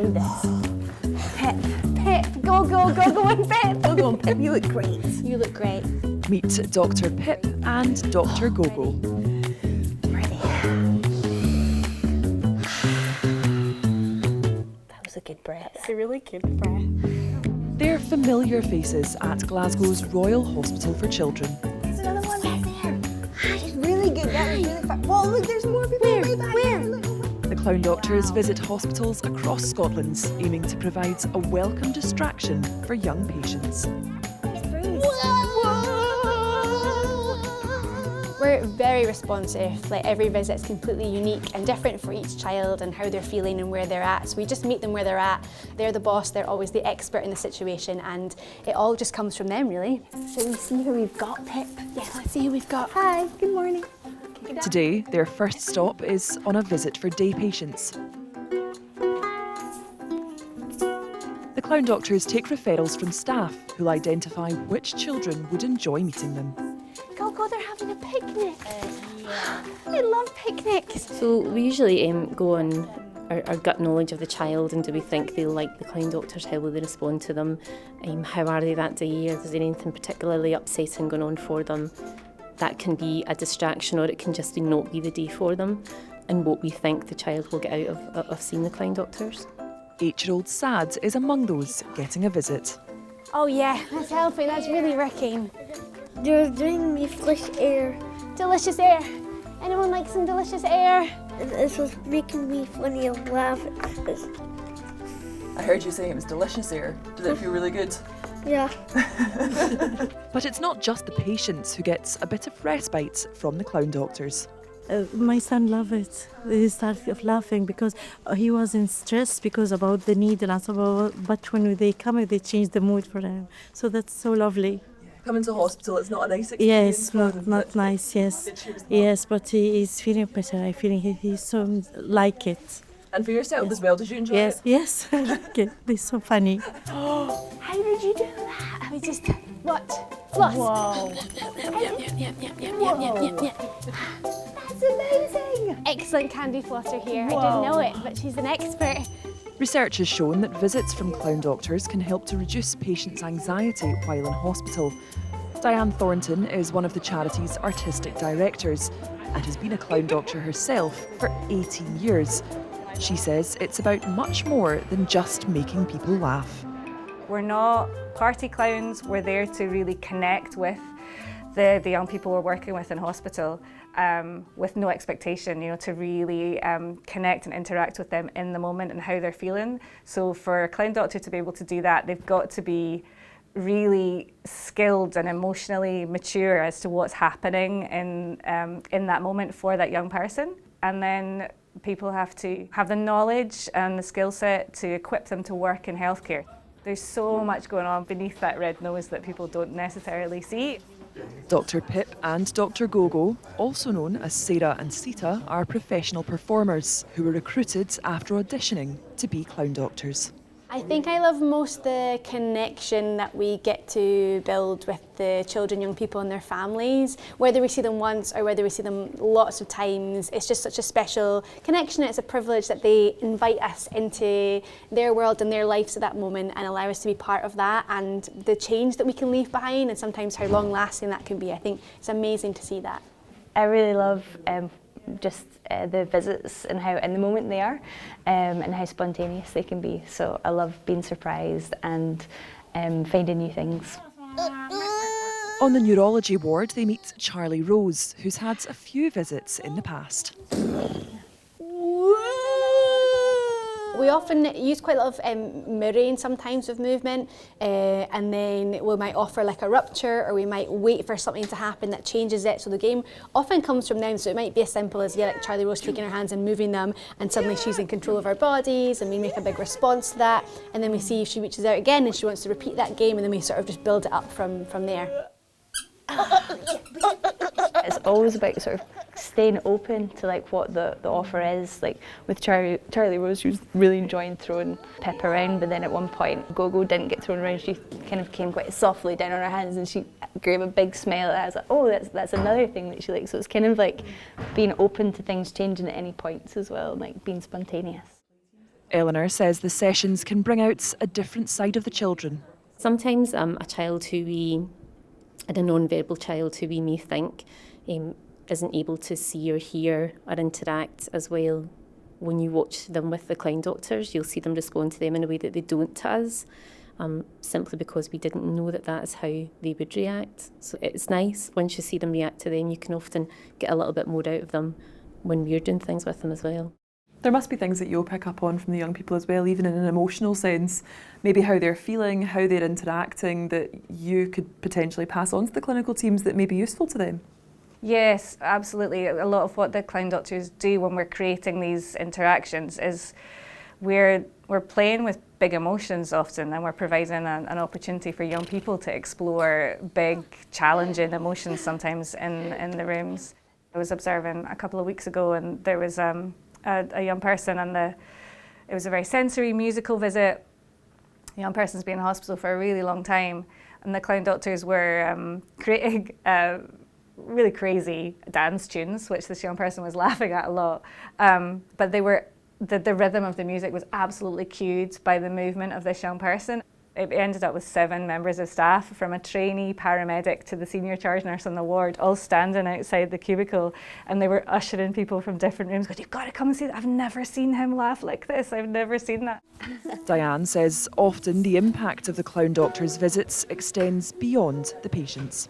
do this. Pip, Gogo and Pip. Gogo and Pip, you look great. You look great. Meet Dr. Pip and Dr. Gogo. Ready. That was a good breath. It's a really good breath. They're familiar faces at Glasgow's Royal Hospital for Children. There's another one back there. It's really good. That was really fun. Whoa, look, there's more people way back there. Look. The Clowndoctors visit hospitals across Scotland, aiming to provide a welcome distraction for young patients. We're very responsive. Like, every visit's completely unique and different for each child and how they're feeling and where they're at. So we just meet them where they're at. They're the boss, they're always the expert in the situation, and it all just comes from them, really. Shall we see who we've got, Pip? Yeah, let's see who we've got. Hi, good morning. Today, their first stop is on a visit for day patients. The Clowndoctors take referrals from staff who'll identify which children would enjoy meeting them. Gogo, they're having a picnic. I love picnics. So we usually go on our gut knowledge of the child, and do we think they like the Clowndoctors, how will they respond to them, how are they that day, or is there anything particularly upsetting going on for them. That can be a distraction, or it can just not be the day for them, and what we think the child will get out of seeing the Clowndoctors. 8-year-old Sad is among those getting a visit. Oh yeah, that's helping, that's really working. They're doing me fresh air. Delicious air. Anyone like some delicious air? It was making me funny and laugh. I heard you say it was delicious air. Did it feel really good? Yeah. But it's not just the patients who get a bit of respite from the Clowndoctors. My son loved it. He started laughing because he was in stress because about the needle and so. But when they come, they change the mood for him. So that's so lovely. Coming to hospital, it's not a nice experience. Yes, not nice. Yes, yes, but he is feeling better. I feel he so like it. And for yourself as well, did you enjoy it? Yes, I like it. They're so funny. How did you do that? I was just, what? Floss. Whoa. That's amazing. Excellent candy flosser here. Whoa. I didn't know it, but she's an expert. Research has shown that visits from Clowndoctors can help to reduce patients' anxiety while in hospital. Diane Thornton is one of the charity's artistic directors and has been a Clowndoctor herself for 18 years. She says it's about much more than just making people laugh. We're not party clowns, we're there to really connect with the young people we're working with in hospital, with no expectation, to really connect and interact with them in the moment and how they're feeling. So for a Clowndoctor to be able to do that, they've got to be really skilled and emotionally mature as to what's happening in that moment for that young person. And then people have to have the knowledge and the skill set to equip them to work in healthcare. There's so much going on beneath that red nose that people don't necessarily see. Dr. Pip and Dr. Gogo, also known as Sarah and Sita, are professional performers who were recruited after auditioning to be Clowndoctors. I think I love most the connection that we get to build with the children, young people and their families. Whether we see them once or whether we see them lots of times, it's just such a special connection. It's a privilege that they invite us into their world and their lives at that moment and allow us to be part of that, and the change that we can leave behind and sometimes how long lasting that can be. I think it's amazing to see that. I really love just the visits and how in the moment they are, and how spontaneous they can be. So I love being surprised and finding new things. On the neurology ward, they meet Charlie Rose, who's had a few visits in the past. We often use quite a lot of mirroring sometimes with movement, and then we might offer like a rupture, or we might wait for something to happen that changes it. So the game often comes from them, so it might be as simple as like Charlie Rose taking her hands and moving them, and suddenly she's in control of our bodies, and we make a big response to that, and then we see if she reaches out again and she wants to repeat that game, and then we sort of just build it up from there. It's always about sort of staying open to like what the offer is. Like with Charlie Rose, she was really enjoying throwing Pip around, but then at one point Gogo didn't get thrown around. She kind of came quite softly down on her hands, and she gave a big smile. I was like, oh, that's another thing that she likes. So it's kind of like being open to things changing at any points as well, like being spontaneous. Eleanor says the sessions can bring out a different side of the children. Sometimes a non-verbal child who we may think isn't able to see or hear or interact as well. When you watch them with the clown doctors, you'll see them respond to them in a way that they don't to us, simply because we didn't know that that is how they would react. So it's nice, once you see them react to them, you can often get a little bit more out of them when we're doing things with them as well. There must be things that you'll pick up on from the young people as well, even in an emotional sense, maybe how they're feeling, how they're interacting, that you could potentially pass on to the clinical teams that may be useful to them. Yes, absolutely. A lot of what the clown doctors do when we're creating these interactions is we're playing with big emotions often, and we're providing an opportunity for young people to explore big, challenging emotions sometimes in the rooms. I was observing a couple of weeks ago, and there was a young person, and it was a very sensory musical visit. The young person's been in hospital for a really long time, and the clown doctors were creating really crazy dance tunes, which this young person was laughing at a lot. But they were the rhythm of the music was absolutely cued by the movement of this young person. It ended up with 7 members of staff, from a trainee paramedic to the senior charge nurse on the ward, all standing outside the cubicle, and they were ushering people from different rooms going, "You've got to come and see that. I've never seen him laugh like this. I've never seen that." Diane says often the impact of the clown doctor's visits extends beyond the patients.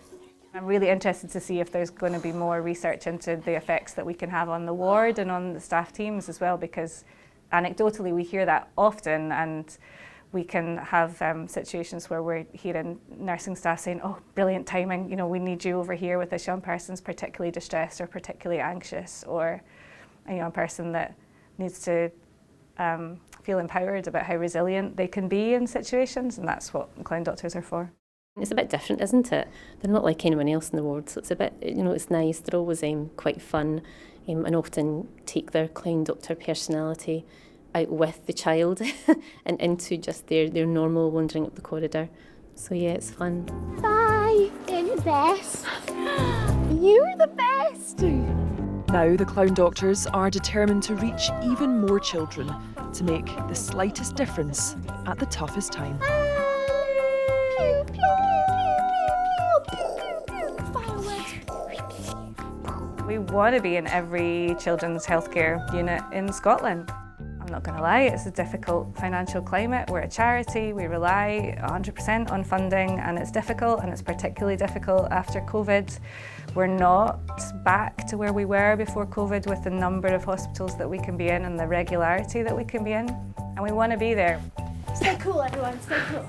I'm really interested to see if there's going to be more research into the effects that we can have on the ward and on the staff teams as well, because anecdotally we hear that often, and we can have situations where we're hearing nursing staff saying, "Oh, brilliant timing, you know, we need you over here with this young person's particularly distressed or particularly anxious," or a young person that needs to feel empowered about how resilient they can be in situations, and that's what clown doctors are for. It's a bit different, isn't it? They're not like anyone else in the ward, so it's a bit, it's nice. They're always quite fun, and often take their clown doctor personality out with the child and into just their normal wandering up the corridor. So yeah, it's fun. Bye, you're the best. You're the best! Now the clown doctors are determined to reach even more children to make the slightest difference at the toughest time. We want to be in every children's healthcare unit in Scotland. I'm not going to lie, it's a difficult financial climate. We're a charity, we rely 100% on funding, and it's difficult, and it's particularly difficult after COVID. We're not back to where we were before COVID with the number of hospitals that we can be in and the regularity that we can be in, and we want to be there. Stay cool, everyone, stay cool.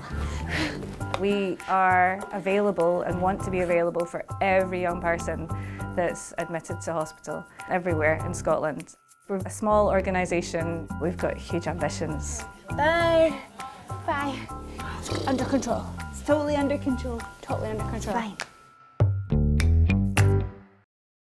We are available and want to be available for every young person that's admitted to hospital everywhere in Scotland. We're a small organisation, we've got huge ambitions. Bye. Bye. Under control. It's totally under control. Totally under control. Fine.